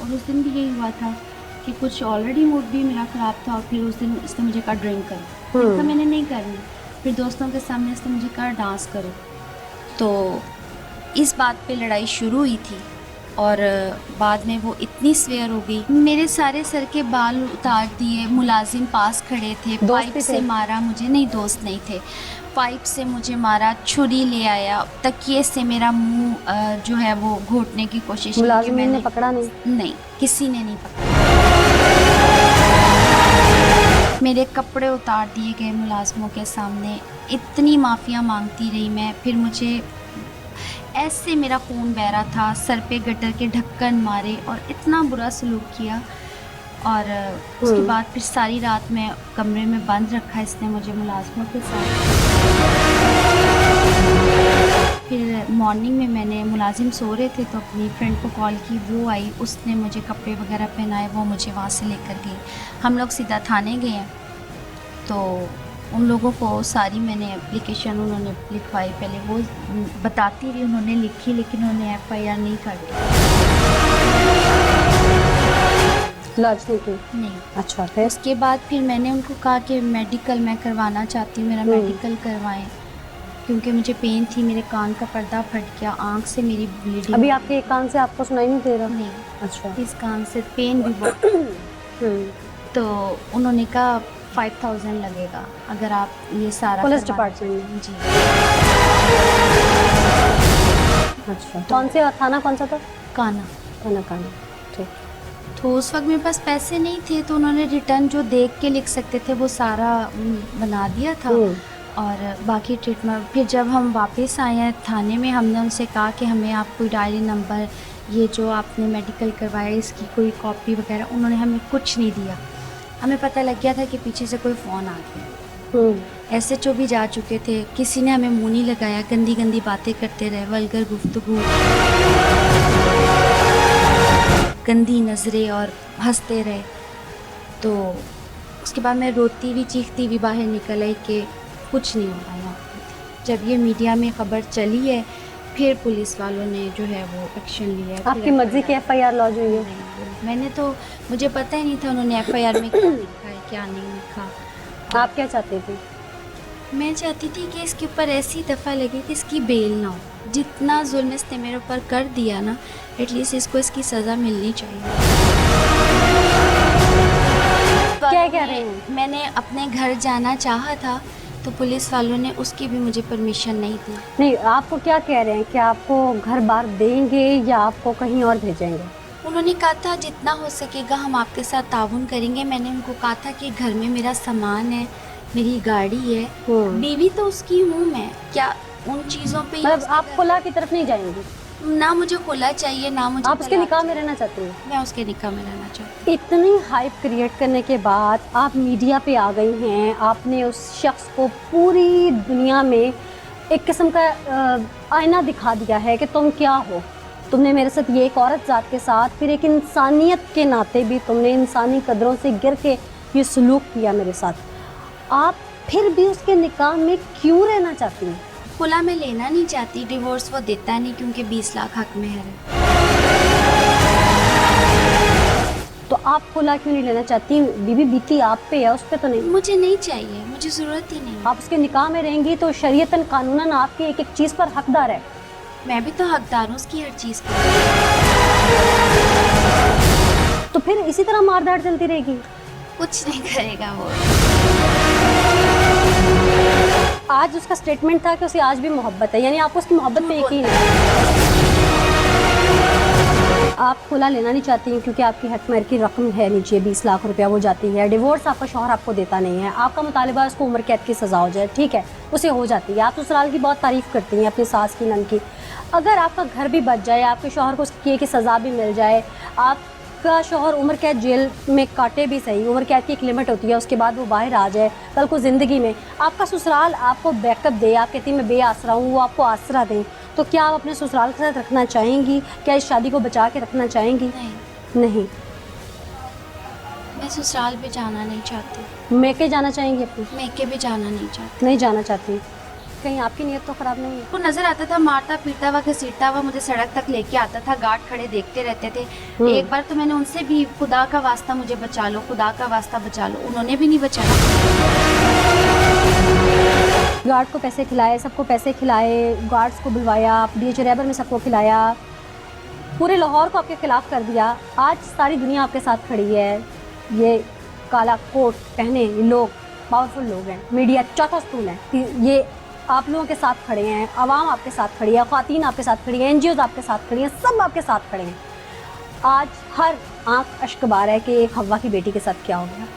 और उस दिन भी यही हुआ था कि कुछ ऑलरेडी मूड भी मेरा ख़राब था और फिर उस दिन इसने मुझे कहा ड्रिंक करो। मैंने कहा मैंने नहीं करनी। फिर दोस्तों के सामने इसने मुझे कहा डांस करो। तो इस बात पे लड़ाई शुरू हुई थी और बाद में वो इतनी स्वेयर हो गई, मेरे सारे सर के बाल उतार दिए। मुलाजिम पास खड़े थे, पाइप से मारा मुझे। नहीं, दोस्त नहीं थे। पाइप से मुझे मारा, छुरी ले आया, तकिए से मेरा मुंह जो है वो घोटने की कोशिश की। मुलाजिम ने पकड़ा नहीं? नहीं, किसी ने नहीं पकड़ा। मेरे कपड़े उतार दिए गए मुलाजमों के सामने। इतनी माफ़िया मांगती रही मैं। फिर मुझे ऐसे मेरा खून बह रहा था, सर पे गटर के ढक्कन मारे और इतना बुरा सलूक किया। और उसके बाद फिर सारी रात मैं कमरे में बंद रखा इसने मुझे मुलाजमों के साथ। फिर मॉर्निंग में मैंने, मुलाजिम सो रहे थे तो अपनी फ्रेंड को कॉल की, वो आई, उसने मुझे कपड़े वगैरह पहनाए, वो मुझे वहाँ से लेकर गई। हम लोग सीधा थाने गए हैं। तो उन लोगों को सारी मैंने एप्लीकेशन उन्होंने लिखवाई। पहले वो बताती रही, उन्होंने लिखी, लेकिन उन्होंने FIR नहीं काटी। लॉज नहीं। अच्छा, फिर उसके बाद फिर मैंने उनको कहा कि मेडिकल मैं करवाना चाहती हूँ, मेरा मेडिकल करवाएं, क्योंकि मुझे पेन थी। मेरे कान का पर्दा फट गया, आँख से मेरी ब्लीडिंग। अभी आपके एक कान से आपको सुनाई नहीं दे रहा? नहीं। अच्छा। इस कान से पेन भी बहुत। तो उन्होंने कहा 5000 लगेगा अगर आप ये सारा पुलिस डिपार्टमेंट में? जी। अच्छा, कौन से थाना कौन सा था? काना। काना, ठीक। तो उस वक्त मेरे पास पैसे नहीं थे, तो उन्होंने रिटर्न जो देख के लिख सकते थे वो सारा बना दिया था। और बाकी ट्रीटमेंट, फिर जब हम वापस आए हैं थाने में, हमने उनसे कहा कि हमें आप कोई डायरी नंबर, ये जो आपने मेडिकल करवाया इसकी कोई कॉपी वगैरह, उन्होंने हमें कुछ नहीं दिया। हमें पता लग गया था कि पीछे से कोई फ़ोन आ गया। SHO भी जा चुके थे, किसी ने हमें मुँह नहीं लगाया, गंदी गंदी बातें करते रहे, वल्गर गुफ्तगू, गंदी नज़रें और हंसते रहे। तो उसके बाद मैं रोती हुई चीखती हुई बाहर निकल आई कि कुछ नहीं हो रहा यहाँ। जब ये मीडिया में ख़बर चली है, फिर पुलिस वालों ने जो है वो एक्शन लिया है। आपकी मर्जी की FIR लॉज हुई है? मैंने तो, मुझे पता ही नहीं था उन्होंने FIR में क्या लिखा है क्या नहीं लिखा। आप क्या चाहती थी? मैं चाहती थी कि इसके ऊपर ऐसी दफ़ा लगे कि इसकी बेल ना हो। जितना जुल्म इसने मेरे ऊपर कर दिया ना, एटलीस्ट इसको इसकी सज़ा मिलनी चाहिए। क्या कह रहे हैं? मैंने अपने घर जाना चाहा था तो पुलिस वालों ने उसकी भी मुझे परमिशन नहीं दी। नहीं, आपको क्या कह रहे हैं कि आपको घर बार देंगे या आपको कहीं और भेजेंगे? उन्होंने कहा था जितना हो सकेगा हम आपके साथ ताउन करेंगे। मैंने उनको कहा था कि घर में मेरा सामान है, मेरी गाड़ी है, बीवी तो उसकी हूँ मैं, क्या उन चीज़ों पे मतलब आप खुला की तरफ नहीं जाएंगी? ना मुझे खुला चाहिए, ना मुझे। आप उसके निकाह में रहना चाहती हैं? मैं उसके निकाह में रहना चाहती हूँ। इतनी हाइप क्रिएट करने के बाद आप मीडिया पे आ गई हैं, आपने उस शख्स को पूरी दुनिया में एक किस्म का आईना दिखा दिया है कि तुम क्या हो। तुमने मेरे साथ ये एक औरत ज़ात के साथ, फिर एक इंसानियत के नाते भी तुमने इंसानी कदरों से गिर के ये सलूक किया मेरे साथ। आप फिर भी उसके निकाह में क्यों रहना चाहती हैं? खुला मैं लेना नहीं चाहती, डिवोर्स वो देता नहीं क्योंकि 20 लाख हक में है। तो आप खुला क्यों नहीं लेना चाहती? बीबी बीती आप पे है, उस पे तो नहीं। मुझे नहीं चाहिए, मुझे ज़रूरत ही नहीं। आप उसके निकाह में रहेंगी तो शरीयतन कानूनन आपकी एक एक चीज़ पर हकदार है। मैं भी तो हकदार हूँ उसकी हर चीज़ पर। तो फिर इसी तरह मारधाड़ चलती रहेगी? कुछ नहीं करेगा वो। आज उसका स्टेटमेंट था कि उसे आज भी मोहब्बत है, यानी आपको उसकी मोहब्बत पे यकीन है। आप खुला लेना नहीं चाहती हैं क्योंकि आपकी हकमर की रकम है नीचे 20 लाख रुपया, वो जाती है। डिवोर्स आपका शौहर आपको देता नहीं है, आपका मुतालिबा उसको उम्र कैद की सज़ा हो जाए, ठीक है, उसे हो जाती है। आप ससुराल की बहुत तारीफ़ करती हैं, अपनी सास की, नन की। अगर आपका घर भी बच जाए, आपके शौहर को उसकी किए की सज़ा भी मिल जाए, आपका शौहर उम्र कैद जेल में काटे भी सही, उम्र कैद की एक लिमिट होती है, उसके बाद वो बाहर आ जाए, कल को ज़िंदगी में आपका ससुराल आपको बैकअप दे, आप कहती मैं बेआसरा हूँ, वो आपको आसरा दें, तो क्या आप अपने ससुराल के साथ रखना चाहेंगी? क्या इस शादी को बचा के रखना चाहेंगी? नहीं। मैं ससुराल भी जाना नहीं चाहती। मैके जाना चाहेंगी? अपनी मैके भी जाना नहीं चाहती। नहीं जाना चाहती? कहीं आपकी नीयत तो ख़राब नहीं है? वो नजर आता था मारता पीटता हुआ घसीटता हुआ मुझे सड़क तक लेके आता था, गार्ड खड़े देखते रहते थे। एक बार तो मैंने उनसे भी खुदा का वास्ता मुझे बचा लो, खुदा का वास्ता बचा लो, उन्होंने भी नहीं बचाया। गार्ड को पैसे खिलाए, सबको पैसे खिलाए, गार्ड्स को बुलवाया, डीएच रैबर में सबको खिलाया, पूरे लाहौर को आपके खिलाफ कर दिया। आज सारी दुनिया आपके साथ खड़ी है। ये काला कोट पहने लोग पावरफुल लोग हैं, मीडिया चौथा स्टूल है कि ये आप लोगों के साथ खड़े हैं, आवाम आपके साथ खड़ी है, ख़वातीन आपके साथ खड़ी है, एनजीओज आपके साथ खड़ी हैं, सब आपके साथ खड़े हैं। आज हर आंख अश्कबार है कि एक हवा की बेटी के साथ क्या हो गया।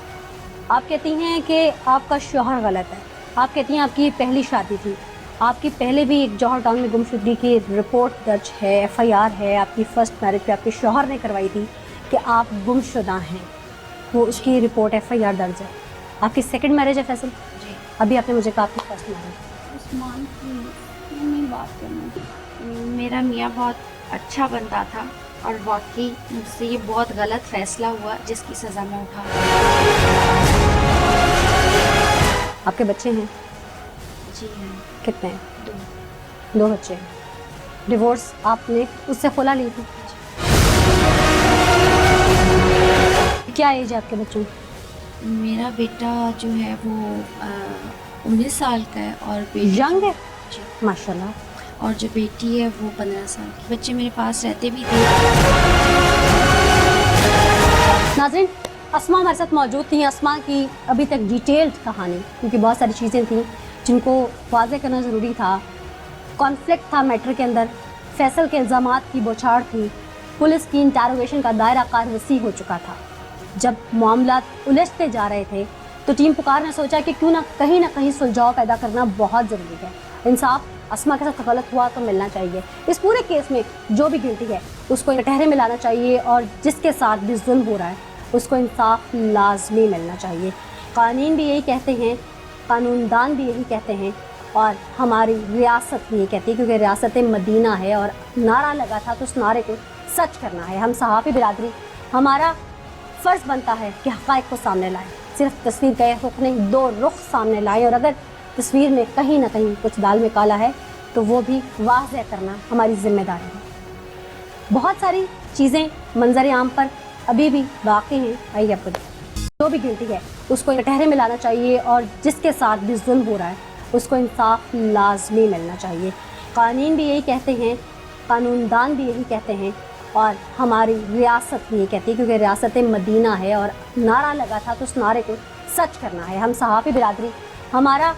आप कहती हैं कि आपका शौहर गलत है, आप कहती हैं आपकी पहली शादी थी, आपकी पहले भी एक जौहर टाउन में गुमशुदगी की रिपोर्ट दर्ज है, एफआईआर है, आपकी फ़र्स्ट मैरिज पे आपके शौहर ने करवाई थी कि आप गुमशुदा हैं, वो उसकी रिपोर्ट एफआईआर दर्ज है। आपकी सेकंड मैरिज है फैसल? जी। अभी आपने मुझे कहा आपकी फर्स्ट मैरिज। उस्मान की नहीं बात करना, मेरा मियाँ बहुत अच्छा बंदा था और वाकई मुझसे ये बहुत गलत फैसला हुआ जिसकी सज़ा मैं उठा। आपके बच्चे हैं? जी हैं, कितने हैं? 2। 2 बच्चे हैं। डिवोर्स आपने उससे खुला ली थी? क्या एज है आपके बच्चों की? मेरा बेटा जो है वो 19 साल का है और बेटी यंग है जी, माशाल्लाह। और जो बेटी है वो 15 साल की। बच्चे मेरे पास रहते भी थे। नाज़रीन, अस्मा हमारे साथ मौजूद थी। अस्मा की अभी तक डिटेल्ड कहानी, क्योंकि बहुत सारी चीज़ें थी जिनको वाज़े करना ज़रूरी था। कॉन्फ्लिक्ट था मैटर के अंदर, फैसल के इल्ज़ामात की बौछार थी, पुलिस की इंटरोगेशन का दायरा कार वसी हो चुका था। जब मामला उलझते जा रहे थे तो टीम पुकार ने सोचा कि क्यों ना कहीं सुलझाव पैदा करना बहुत ज़रूरी है। इंसाफ अस्मा के साथ गलत हुआ तो मिलना चाहिए। इस पूरे केस में जो भी गिल्टी है उसको कटहरे में लाना चाहिए और जिसके साथ भी जुल्म हो रहा है उसको इंसाफ लाजमी मिलना चाहिए। कानून भी यही कहते हैं, कानूनदान भी यही कहते हैं और हमारी रियासत भी ये कहती है, क्योंकि रियासत मदीना है और नारा लगा था तो उस नारे को सच करना है। हम सहाफ़ी बिरादरी, हमारा फ़र्ज़ बनता है कि हक़ाइक़ को सामने लाएं, सिर्फ तस्वीर का एक रुख नहीं, 2 रुख सामने लाएं, और अगर तस्वीर में कहीं ना कहीं कुछ दाल में काला है तो वो भी वाज़ेह करना हमारी ज़िम्मेदारी है। बहुत सारी चीज़ें मंजर आम पर अभी भी बाकी हैं। आइए आपको जो भी गिल्टी है उसको कटहरे में लाना चाहिए और जिसके साथ भी जुल्म हो रहा है उसको इंसाफ लाजमी मिलना चाहिए। कानून भी यही कहते हैं, कानूनदान भी यही कहते हैं और हमारी रियासत भी ये कहती है, क्योंकि रियासत मदीना है और नारा लगा था तो उस नारे को सच करना है। हम सहाफ़ी बिरादरी, हमारा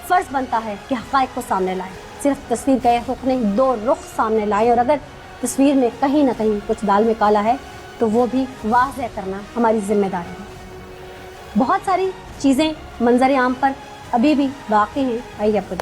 फ़र्ज़ बनता है कि हक़ाइक़ को सामने लाएं, सिर्फ तस्वीर का एक रुख नहीं, 2 रुख सामने लाएं, और अगर तस्वीर में कहीं ना कहीं कुछ दाल में काला है तो वो भी वाज़ेह करना हमारी ज़िम्मेदारी है। बहुत सारी चीज़ें मंजर आम पर अभी भी बाकी हैं। आइए आपको